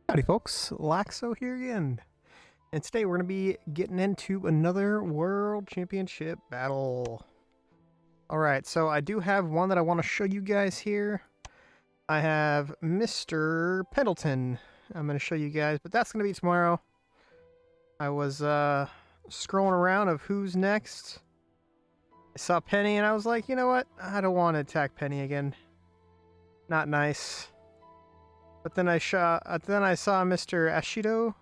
Howdy folks, Laxo here again, and today we're going to be getting into another World Championship battle. Alright, so I do have one that I want to show you guys here. I have Mr. Pendleton I'm going to show you guys, but that's going to be tomorrow. I was scrolling around of who's next. I saw Penny and I was like, you know what, I don't want to attack Penny again. Not nice. But then I saw Mr. Ashido,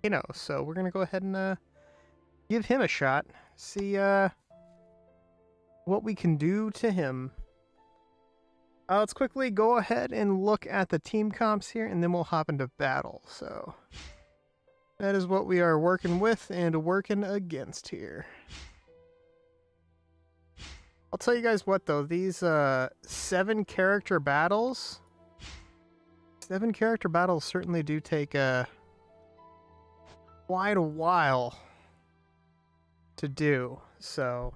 Kano, so we're gonna go ahead and give him a shot. See what we can do to him. Let's quickly go ahead and look at the team comps here, and then we'll hop into battle. So that is what we are working with and working against here. I'll tell you guys what though, these 7-character battles. 7-character battles certainly do take quite a while to do, so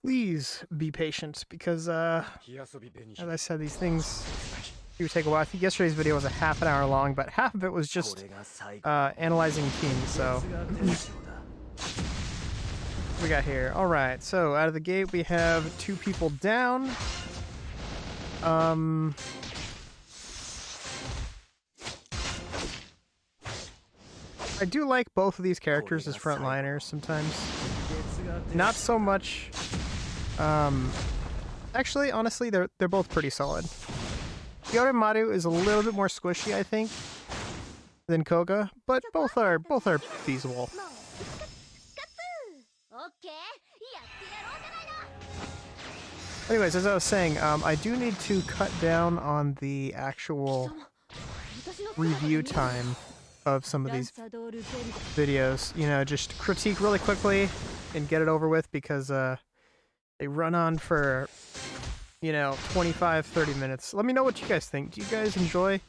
please be patient because, as I said, these things do take a while. I think yesterday's video was a half an hour long, but half of it was just analyzing teams, so we got here. Alright, so out of the gate we have 2 people down. I do like both of these characters as frontliners sometimes. Not so much. Actually, honestly, they're both pretty solid. Yoremaru is a little bit more squishy, I think, than Koga, but both are feasible. Anyways, as I was saying, I do need to cut down on the actual review time of some of these videos. You know, just critique really quickly and get it over with because they run on for, you know, 25-30 minutes. Let me know what you guys think. Do you guys enjoy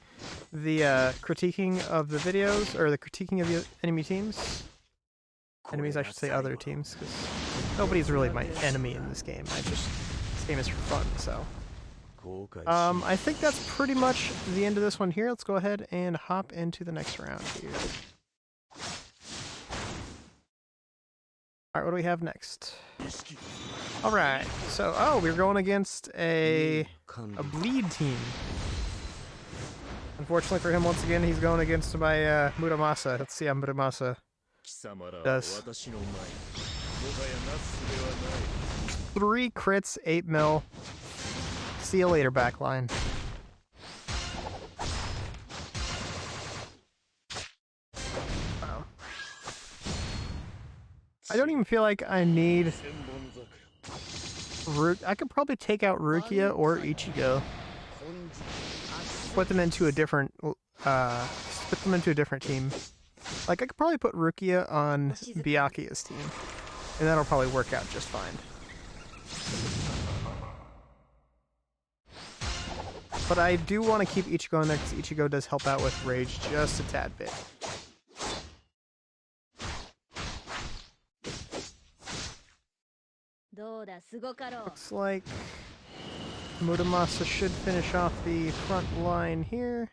the critiquing of the videos, or the critiquing of the enemy teams? Enemies, I should say other teams, because nobody's really my enemy in this game. This game is for fun, so. I think that's pretty much the end of this one here. Let's go ahead and hop into the next round here. Alright, what do we have next? Alright, so, we're going against a bleed team. Unfortunately for him, once again, he's going against my Muramasa. Let's see how Muramasa does. 3 crits, 8 mil. See you later, backline. Wow. I don't even feel like I need I could probably take out Rukia or Ichigo. Put them into a different team. Like, I could probably put Rukia on Byakuya's team, and that'll probably work out just fine. But I do want to keep Ichigo in there because Ichigo does help out with rage just a tad bit. Looks like Muramasa should finish off the front line here.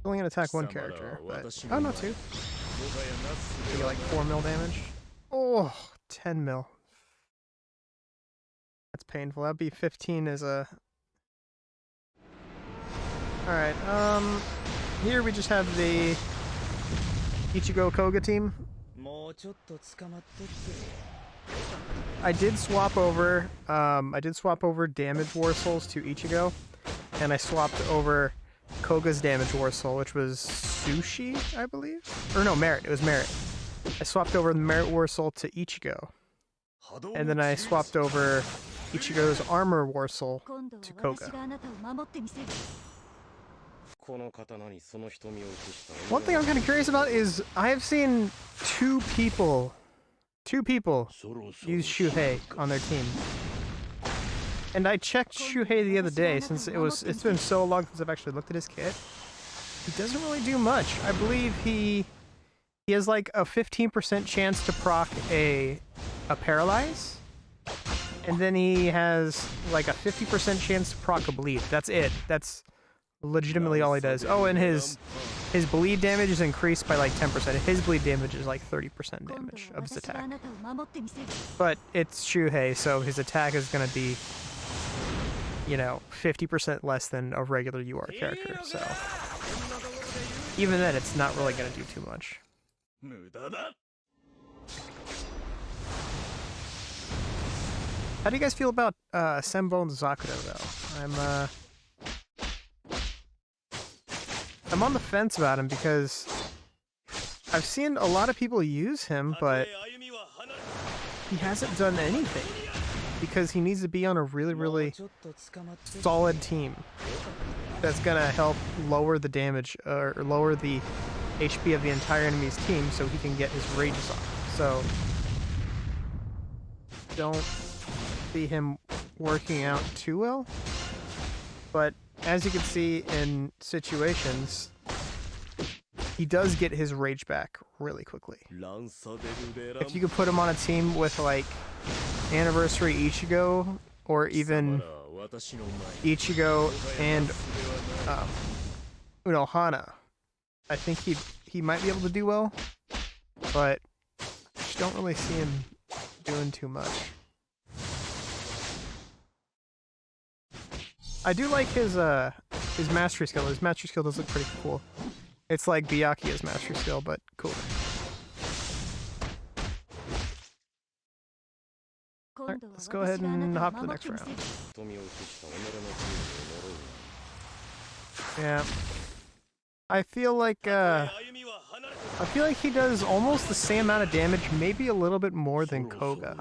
Only gonna attack 1 character, but oh, not 2. Maybe like 4 mil damage. Oh, 10 mil. That's painful. That'd be 15 as a... Alright, here we just have the Ichigo Koga team. I did swap over damage war souls to Ichigo, and I swapped over Koga's damage war soul, which was Sushi, I believe? Or no, Merit. It was Merit. I swapped over the Merit war soul to Ichigo. And then I swapped over Ichigo's armor war soul to Koga. One thing I'm kind of curious about is I have seen two people use Shuhei on their team. And I checked Shuhei the other day since it's been so long since I've actually looked at his kit. He doesn't really do much. I believe he has like a 15% chance to proc a paralyze. And then he has like a 50% chance to proc a bleed. That's it. That's legitimately all he does. Oh, and his bleed damage is increased by like 10%. His bleed damage is like 30% damage of his attack. But it's Shuhei, so his attack is going to be, you know, 50% less than a regular UR character. So even then, it's not really going to do too much. How do you guys feel about Senbou and Zakudo, though? I'm on the fence about him because I've seen a lot of people use him, but he hasn't done anything because he needs to be on a really, really solid team that's gonna help lower the damage or lower the HP of the entire enemy's team so he can get his rages off. So don't see him working out too well, but as you can see in situations, he does get his rage back really quickly. If you could put him on a team with like Anniversary Ichigo, or even Ichigo and Unohana, I think he might be able to do well, but just don't really see him doing too much. I do like his mastery skill. His mastery skill does look pretty cool. It's like Byakuya's mastery skill, but cooler. Alright, let's go ahead and hop to the next round. Yeah. I feel like he does almost the same amount of damage, maybe a little bit more than Koga.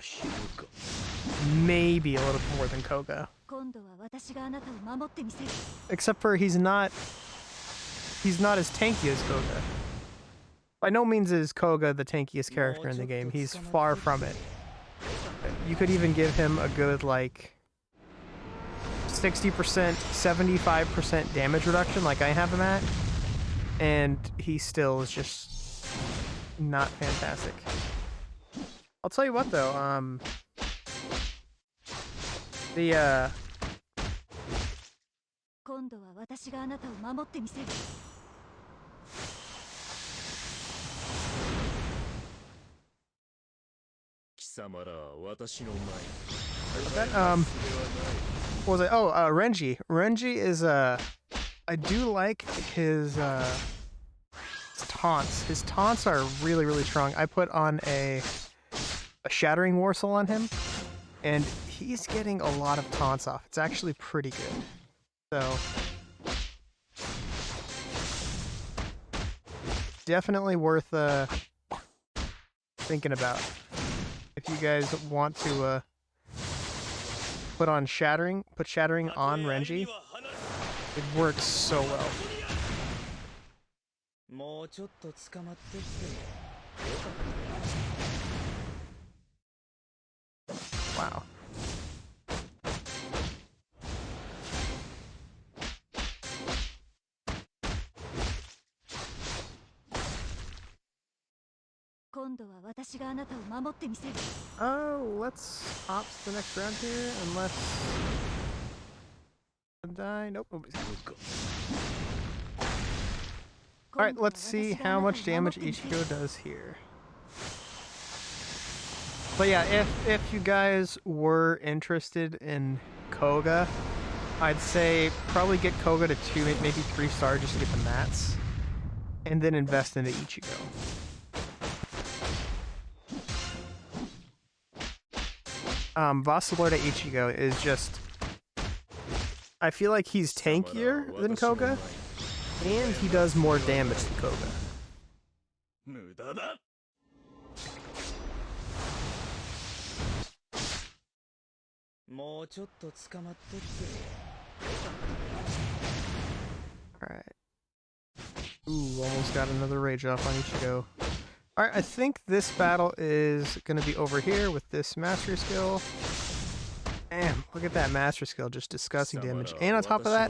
Maybe a little bit more than Koga. Except for he's not as tanky as Koga. By no means is Koga the tankiest character in the game. He's far from it. You could even give him a good like 60%, 75% damage reduction like I have him at, and he still is just not fantastic. I'll tell you what though, what was it? Oh, Renji. Renji is I do like his taunts. His taunts are really, really strong. I put on a Shattering Morsel on him, and he's getting a lot of taunts off. It's actually pretty good. So definitely worth thinking about if you guys want to put Shattering on Renji. It works so well. Wow. Oh, let's hop to the next round here, unless I die. Nope, nobody's gonna. Alright, let's see how much damage Ichigo does here. But yeah, if you guys were interested in Koga, I'd say probably get Koga to 2, maybe 3 star just to get the mats, and then invest into Ichigo. Vasalorda Ichigo is just... I feel like he's tankier than Koga, and he does more damage than Koga. Alright. Ooh, almost got another rage off on Ichigo. Alright, I think this battle is going to be over here with this mastery skill. Damn, look at that mastery skill, just disgusting damage. And on top of that,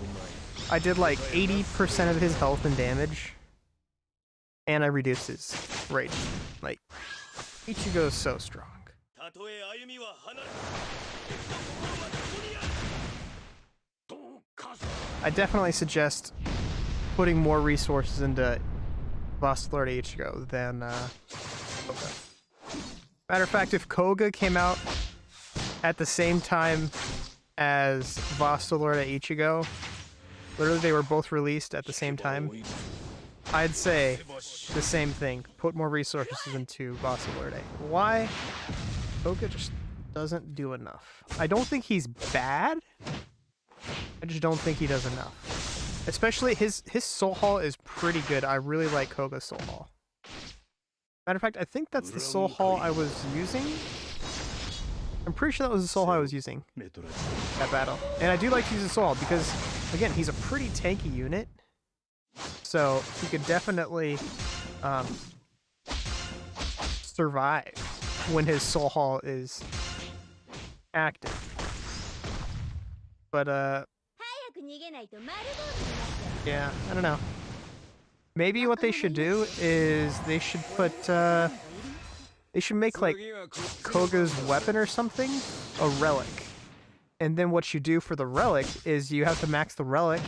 I did like 80% of his health and damage. And I reduced his rage. Like, Ichigo is so strong. I definitely suggest putting more resources into Boss Lord Ichigo than Koga. Matter of fact, if Koga came out at the same time as Vasta Lord Ichigo, literally they were both released at the same time, I'd say the same thing. Put more resources into Vasta Lord. Why? Koga just doesn't do enough. I don't think he's bad. I just don't think he does enough. Especially his soul hall is pretty good. I really like Koga's soul hall. Matter of fact, I think that's the soul hall I was using. I'm pretty sure that was the soul hall I was using that battle. And I do like to use the soul hall because, again, he's a pretty tanky unit. So he could definitely survive when his soul hall is active. But yeah, I don't know. Maybe what they should do is they should put they should make like Koga's weapon or something a relic. And then what you do for the relic is you have to max the relic,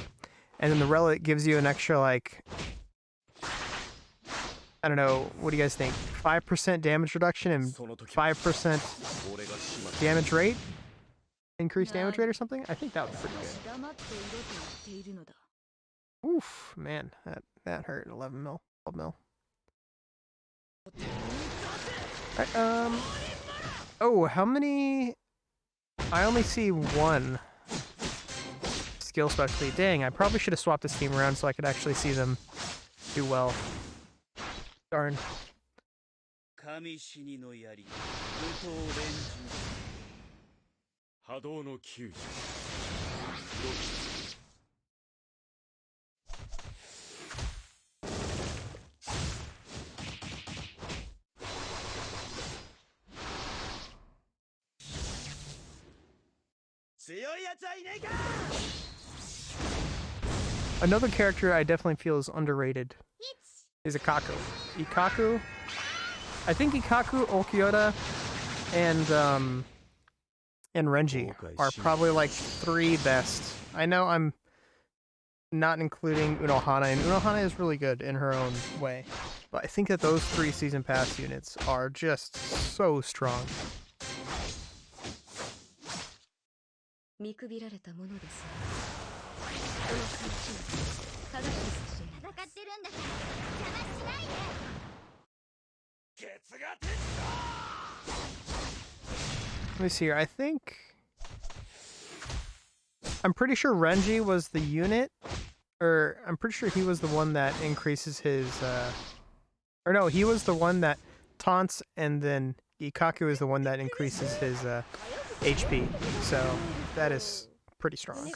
and then the relic gives you an extra, like, I don't know, what do you guys think? 5% damage reduction and 5% damage rate? Increased damage rate or something? I think that would be pretty good. Oof, man, that hurt. 11 mil, 12 mil. Alright, oh, how many? I only see one skill specialty. Dang, I probably should have swapped this team around so I could actually see them do well. Darn. Another character I definitely feel is underrated is Ikaku. Ikaku, I think Ikaku, Okioda, and Renji are probably like 3 best. I know I'm not including Unohana, and Unohana is really good in her own way, but I think that those 3 season pass units are just so strong. Let me see here. I'm pretty sure Renji was the unit, or I'm pretty sure he was the one that increases his, or no, he was the one that taunts, and then Ikaku is the one that increases his HP. So that is pretty strong.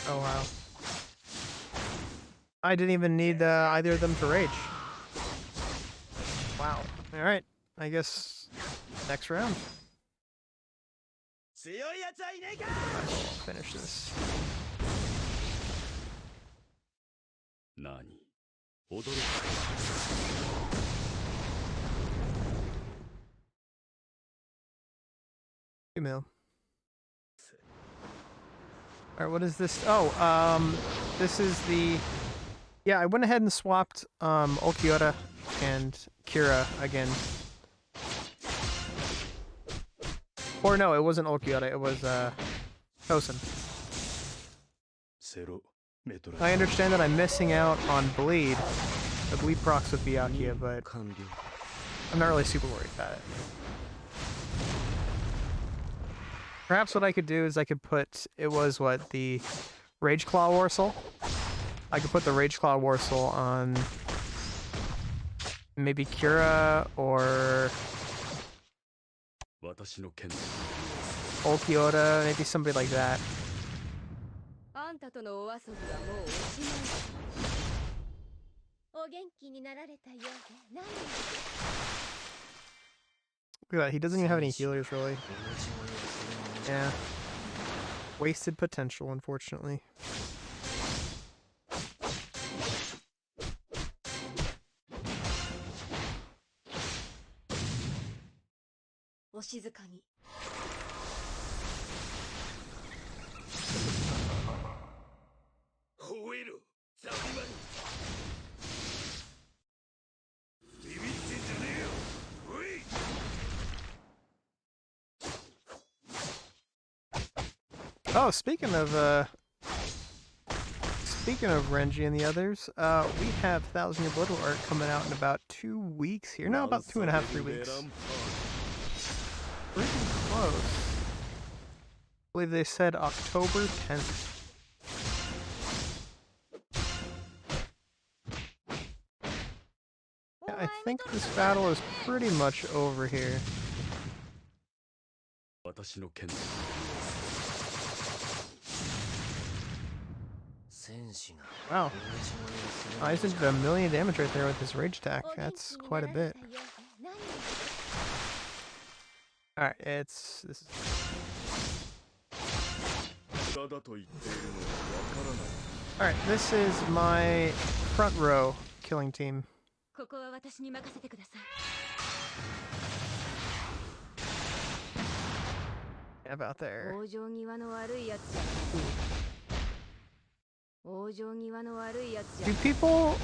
Oh wow. I didn't even need either of them to rage. Wow. Alright. I guess next round. Might as well finish this. $2 Alright, what is this? Oh, this is the... Yeah, I went ahead and swapped Okioda and Kira again. Or no, it wasn't Okioda, it was Tosen. I understand that I'm missing out on Bleed. The Bleed procs with Byakuya, but I'm not really super worried about it. Perhaps what I could do is I could put, it was what, the Rage Claw Warsaw? I could put the Rage Claw Warsaw on maybe Kira or Okioda, maybe somebody like that. Look at that, he doesn't even have any healers really. Yeah. Wasted potential, unfortunately. Oh, speaking of Renji and the others, we have 1,000 Year Blood Art coming out in about 2 weeks here. No, about 2.5, 3 weeks. Pretty close. I believe they said October 10th. Yeah, I think this battle is pretty much over here. Wow. Aizen did 1,000,000 damage right there with his rage attack. That's quite a bit. Alright, this is... Alright, this is my front row killing team. About there. Do people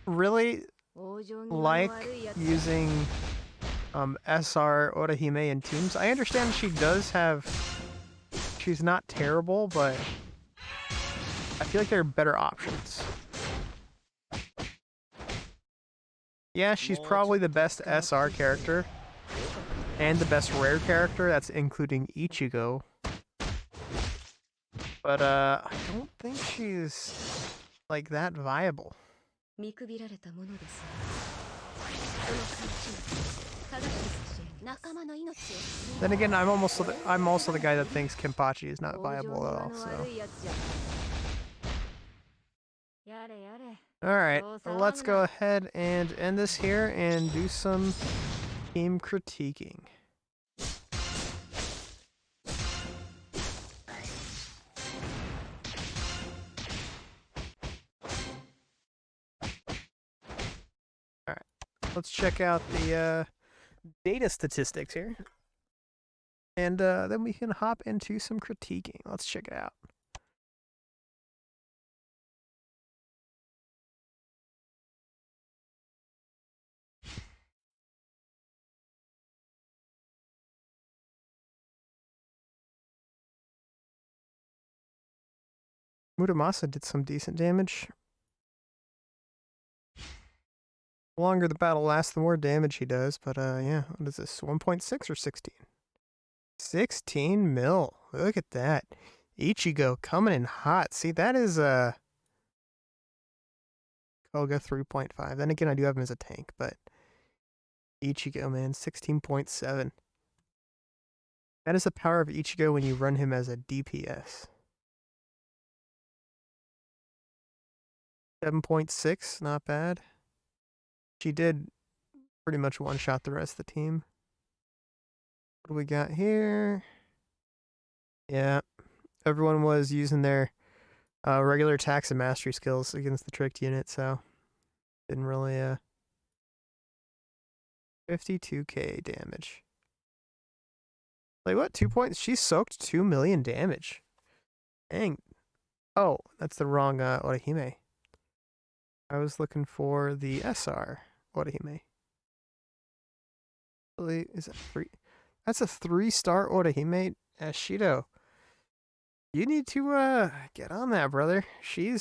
really like using SR Orihime in teams? I understand she does have... She's not terrible, but I feel like there are better options. Yeah, she's probably the best SR character. And the best rare character, that's including Ichigo. But, I don't think she's, like, that viable. Then again, I'm also the guy that thinks Kenpachi is not viable at all, so... Alright, let's go ahead and end this here and do some team critiquing. Alright, let's check out the data statistics here. And then we can hop into some critiquing. Let's check it out. Muramasa did some decent damage. The longer the battle lasts, the more damage he does. But yeah, what is this? 1.6 or 16? 16 mil. Look at that. Ichigo coming in hot. See, that is Koga 3.5. Then again, I do have him as a tank, but Ichigo, man, 16.7. That is the power of Ichigo when you run him as a DPS. 7.6, not bad. She did pretty much one-shot the rest of the team. What do we got here? Yeah, everyone was using their regular attacks and mastery skills against the tricked unit, so didn't really 52k damage. Like what? 2 points? She soaked 2 million damage. Dang. Oh, that's the wrong Orihime. I was looking for the SR Orihime. Really, is that 3? That's a 3-star Orihime. Ashido. You need to get on that, brother. She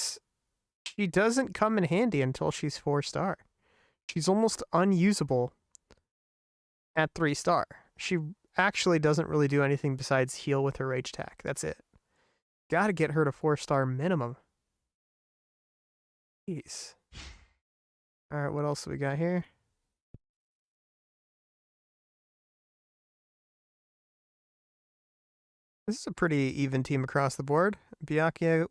doesn't come in handy until she's 4-star. She's almost unusable at 3-star. She actually doesn't really do anything besides heal with her rage attack. That's it. Gotta get her to 4-star minimum. Jeez. Alright, what else do we got here? This is a pretty even team across the board. Byakuya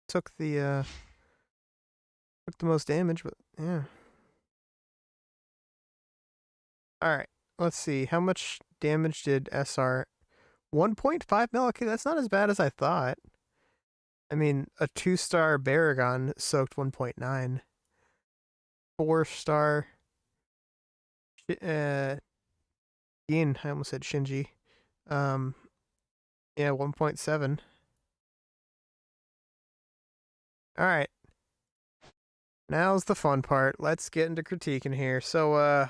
took the most damage, but yeah. Alright, let's see. How much damage did SR 1.5 mil. Okay, that's not as bad as I thought. I mean, a 2-star Baragon soaked 1.9. 4-star Yin, I almost said Shinji. Yeah, 1.7. All right. Now's the fun part. Let's get into critiquing here. So,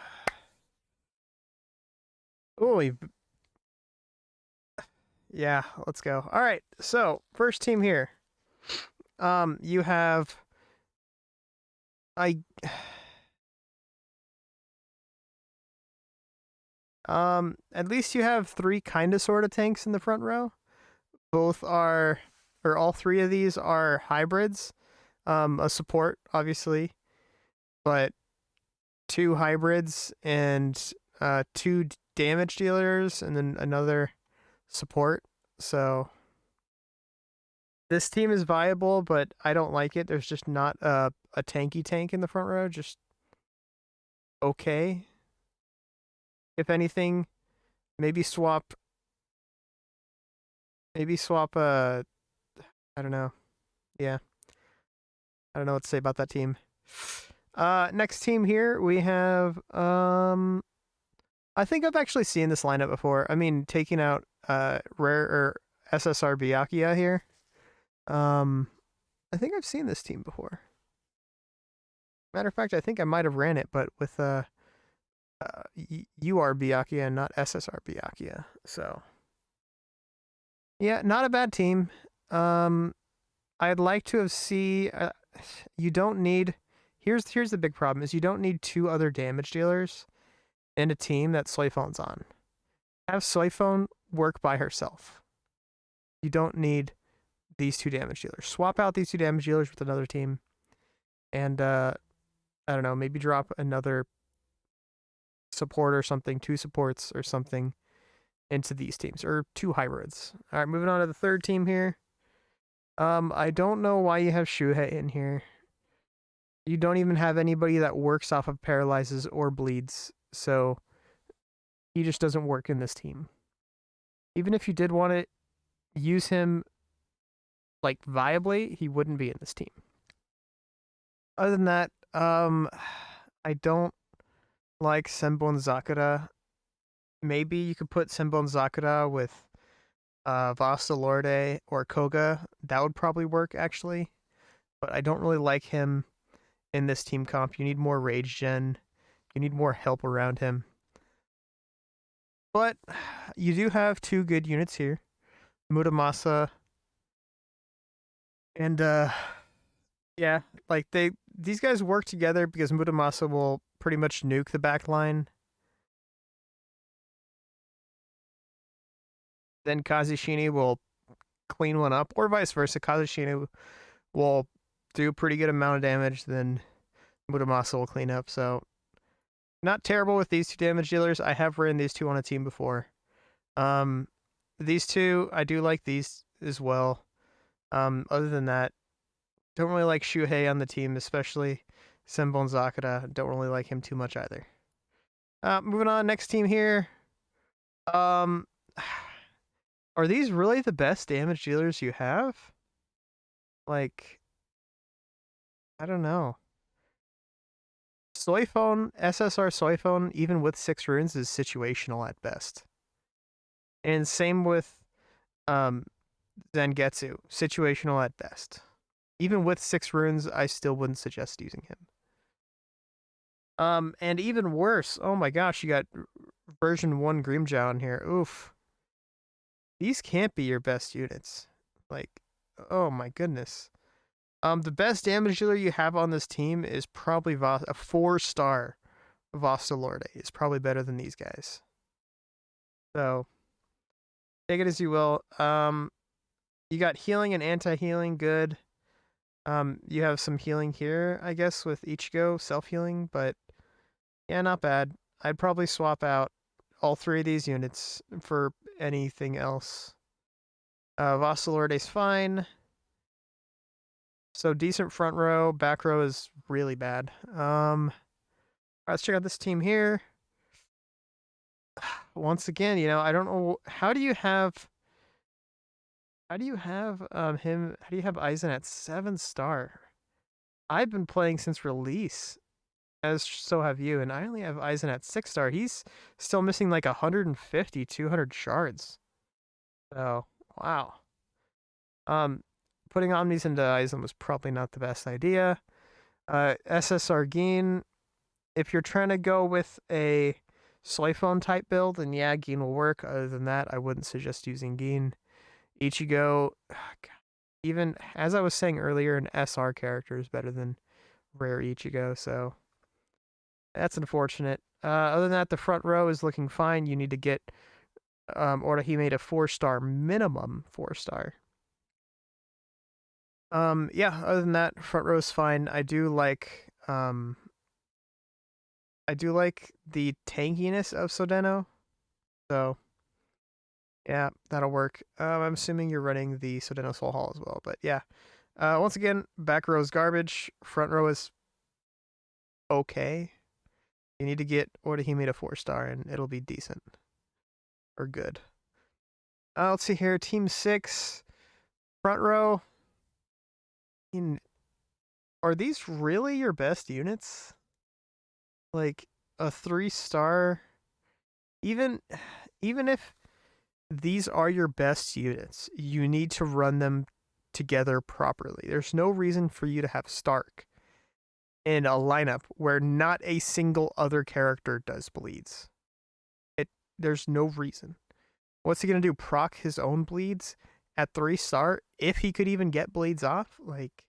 yeah, let's go. All right. So, first team here. You have at least you have 3 kind of sort of tanks in the front row. Both are, or all 3 of these are hybrids. A support, obviously, but 2 hybrids and 2 damage dealers, and then another support. So this team is viable, but I don't like it. There's just not a tanky tank in the front row. Just okay. If anything, maybe swap. I don't know. Yeah, I don't know what to say about that team. Next team here we have I think I've actually seen this lineup before. I mean, taking out rare or SSR Byakuya here. I think I've seen this team before. Matter of fact, I think I might have ran it, but with UR Byakuya and not SSR Byakuya. So yeah, not a bad team. I'd like to have you don't need. Here's the big problem: is you don't need 2 other damage dealers in a team that Soiphone's on. Have Soiphone work by herself. You don't need these 2 damage dealers. Swap out these 2 damage dealers with another team, and I don't know, maybe drop another support or something, 2 supports or something into these teams, or 2 hybrids. All right, moving on to the third team here. I don't know why you have Shuhei in here. You don't even have anybody that works off of paralyzes or bleeds, so he just doesn't work in this team. Even if you did want to use him like viably, he wouldn't be in this team. Other than that, I don't like Senbon Zakura. Maybe you could put Senbon Zakura with Vasta Lorde or Koga. That would probably work, actually. But I don't really like him in this team comp. You need more rage gen. You need more help around him. But you do have 2 good units here. Muramasa and yeah, like these guys work together because Muramasa will pretty much nuke the back line. Then Kazushini will clean one up, or vice versa. Kazushini will do a pretty good amount of damage, then Muramasa will clean up. So not terrible with these 2 damage dealers. I have ran these 2 on a team before. These 2, I do like these as well. Other than that, don't really like Shuhei on the team, especially Senbon Zakura. Don't really like him too much either. Moving on, next team here. Are these really the best damage dealers you have? Like, I don't know. Soiphone, SSR Soiphone, even with 6 runes, is situational at best. And same with Zangetsu, situational at best. Even with 6 runes, I still wouldn't suggest using him. And even worse, oh my gosh, you got version 1 Grimjow in here. Oof. These can't be your best units. Like, oh my goodness. The best damage dealer you have on this team is probably a 4-star Vasta Lorde. Is probably better than these guys. So, take it as you will. You got healing and anti-healing, good. You have some healing here, I guess, with Ichigo, self-healing, but yeah, not bad. I'd probably swap out all 3 of these units for anything else. Vasta Lorde's fine. So decent front row, back row is really bad. Let's check out this team here. Once again, I don't know, how do you have How do you have him? How do you have Aizen at 7-star? I've been playing since release, as so have you, and I only have Aizen at 6-star. He's still missing like 150, 200 shards. So wow. Um, Putting Omnis into Aizen was probably not the best idea. SSR Geen, if you're trying to go with a soy phone type build, then yeah, Geen will work. Other than that, I wouldn't suggest using Geen. Ichigo, even as I was saying earlier, an SR character is better than rare Ichigo, so that's unfortunate. Other than that, the front row is looking fine. You need to get Orihime to 4-star minimum, 4-star. Yeah, other than that, front row is fine. I do like the tankiness of Sodeno. So yeah, that'll work. I'm assuming you're running the Sodeno Soul Hall as well, but yeah. Once again, back row is garbage. Front row is okay. You need to get Orihime to 4-star, and it'll be decent or good. Let's see here. Team 6, front row. Are these really your best units? Like a 3-star, even if these are your best units, you need to run them together properly. There's no reason for you to have Stark in a lineup where not a single other character does bleeds. There's no reason. What's he gonna do? Proc his own bleeds at 3-star if he could even get bleeds off? Like,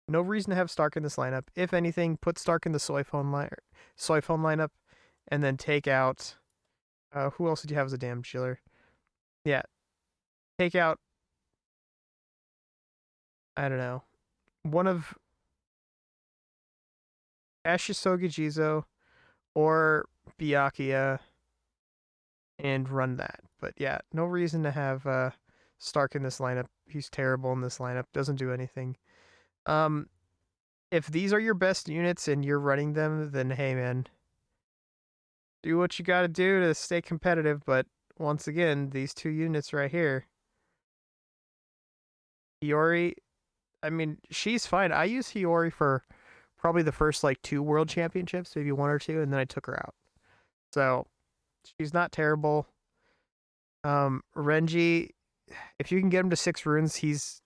no reason to have Stark in this lineup. If anything, put Stark in the soy phone lineup, and then take out. Who else did you have as a damage dealer? Yeah, take out. I don't know. One of Ashisogi Jizo or Byakuya and run that. But yeah, no reason to have Stark in this lineup. He's terrible in this lineup. Doesn't do anything. Um, if these are your best units and you're running them, then hey man, do what you got to do to stay competitive. But once again, these two units right here, Hiyori, I mean, she's fine. I use Hiyori for probably the first like 2 world championships, maybe 1 or 2, and then I took her out. So she's not terrible. Renji, if you can get him to 6 runes, he's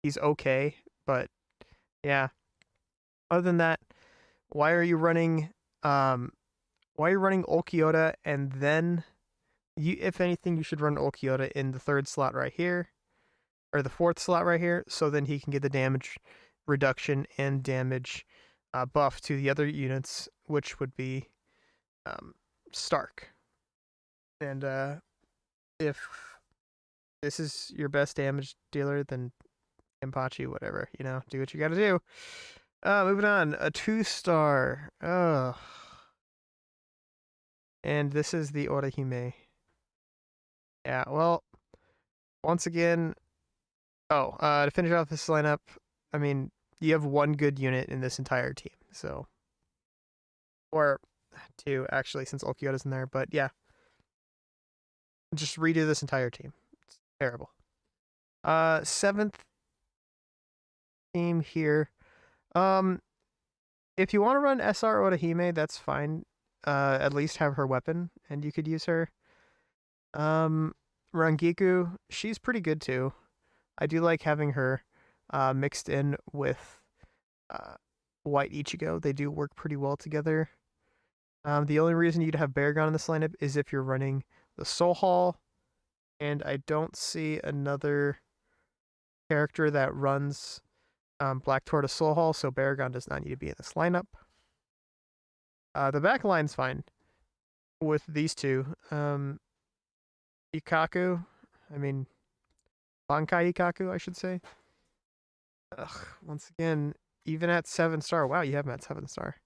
okay. But yeah, other than that, why are you running Ulquiorra and then if anything, you should run Ulquiorra in the 3rd slot right here, or the 4th slot right here, so then he can get the damage reduction and damage buff to the other units, which would be Stark. And if this is your best damage dealer, then Kenpachi, whatever, do what you gotta do. Moving on, a 2-star. Ugh. And this is the Orihime. Yeah, well, once again, to finish off this lineup, I mean, you have 1 good unit in this entire team, so. Or 2, actually, since Ulquiorra's in there, but yeah. Just redo this entire team. It's terrible. 7th team here. If you want to run SR Orihime, that's fine. At least have her weapon, and you could use her. Rangiku, she's pretty good too. I do like having her mixed in with White Ichigo. They do work pretty well together. The only reason you'd have Baragon in this lineup is if you're running the Soul Hall, and I don't see another character that runs Black Tortoise Soul Hall, so Baragon does not need to be in this lineup. The back line's fine with these two. Ikaku, I mean, Bankai Ikaku, I should say. Ugh, once again, even at 7-star, wow, you have him at 7-star.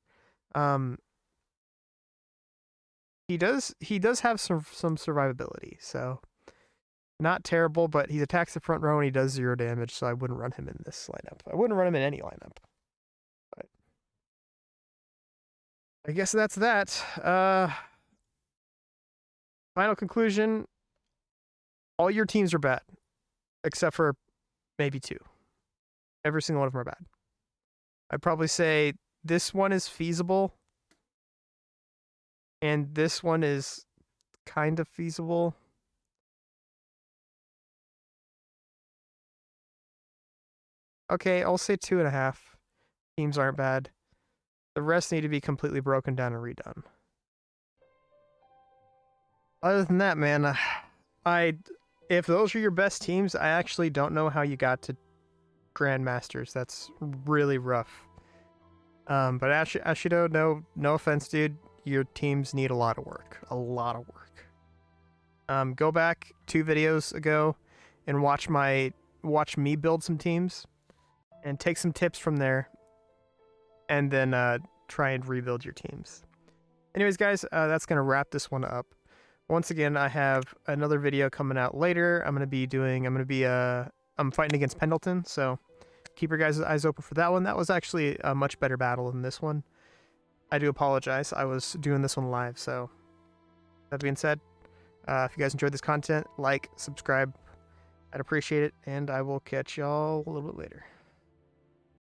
He does have some survivability, so not terrible, but he attacks the front row and he does 0 damage, so I wouldn't run him in this lineup. I wouldn't run him in any lineup. But I guess that's that. Final conclusion, all your teams are bad. except for maybe 2. Every single one of them are bad. I'd probably say this one is feasible, and this one is kind of feasible. Okay, I'll say 2.5. Teams aren't bad. The rest need to be completely broken down and redone. Other than that, man, if those are your best teams, I actually don't know how you got to Grandmasters. That's really rough. But Ashido, no offense, dude. Your teams need a lot of work. A lot of work. Go back 2 videos ago and watch me build some teams and take some tips from there, and then try and rebuild your teams. Anyways, guys, that's gonna wrap this one up. Once again, I have another video coming out later. I'm fighting against Pendleton, so keep your guys' eyes open for that one. That was actually a much better battle than this one. I do apologize. I was doing this one live, so that being said, if you guys enjoyed this content, like, subscribe. I'd appreciate it, and I will catch y'all a little bit later.